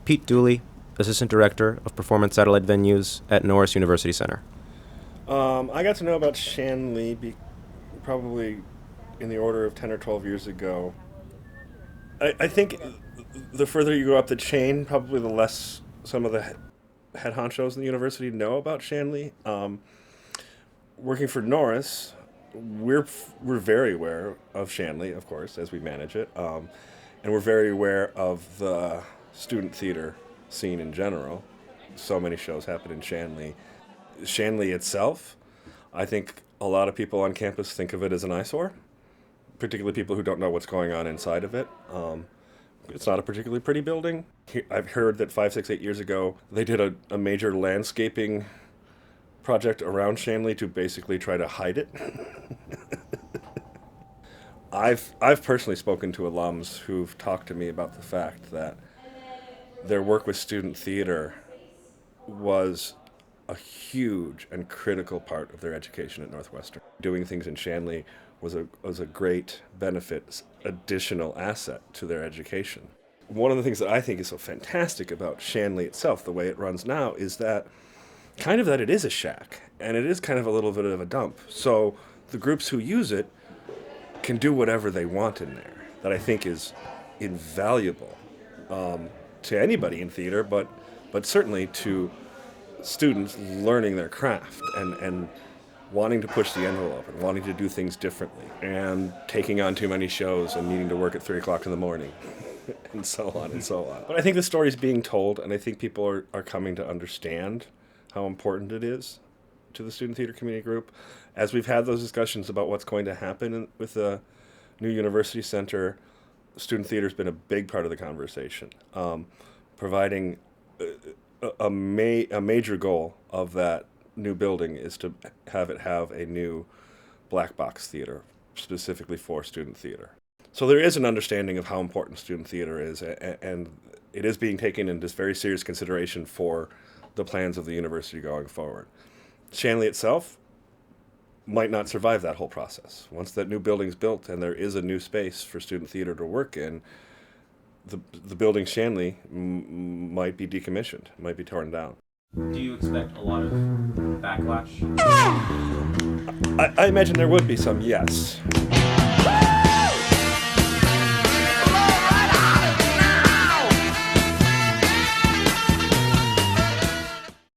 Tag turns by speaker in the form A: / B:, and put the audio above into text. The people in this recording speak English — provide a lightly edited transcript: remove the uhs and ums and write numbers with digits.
A: Pete Dooley, Assistant Director of Performance Satellite Venues at Norris University Center.
B: I got to know about Shanley probably in the order of 10 or 12 years ago. I think the further you go up the chain, probably the less some of the head honchos in the university know about Shanley. Working for Norris, we're very aware of Shanley, of course, as we manage it, and we're very aware of the student theater scene in general. So many shows happen in Shanley. Shanley itself, I think a lot of people on campus think of it as an eyesore, particularly people who don't know what's going on inside of it. It's not a particularly pretty building. I've heard that 5, 6, 8 years ago, they did a major landscaping project around Shanley to basically try to hide it. I've personally spoken to alums who've talked to me about the fact that their work with student theater was a huge and critical part of their education at Northwestern. Doing things in Shanley was a great benefit, additional asset to their education. One of the things that I think is so fantastic about Shanley itself, the way it runs now, is that it is a shack, and it is kind of a little bit of a dump. So the groups who use it can do whatever they want in there. That I think is invaluable to anybody in theater, but certainly to students learning their craft and wanting to push the envelope and wanting to do things differently and taking on too many shows and needing to work at 3 o'clock in the morning and so on and so on. But I think the story's being told, and I think people are coming to understand how important it is to the student theater community group. As we've had those discussions about what's going to happen with the new university center, student theater's been a big part of the conversation, providing a major goal of that new building is to have it have a new black box theater specifically for student theater. So there is an understanding of how important student theater is, and it is being taken into very serious consideration for the plans of the university going forward. Shanley itself might not survive that whole process. Once that new building's built and there is a new space for student theater to work in, the building Shanley might be decommissioned, might be torn down.
A: Do you expect a lot of backlash?
B: I imagine there would be some, yes.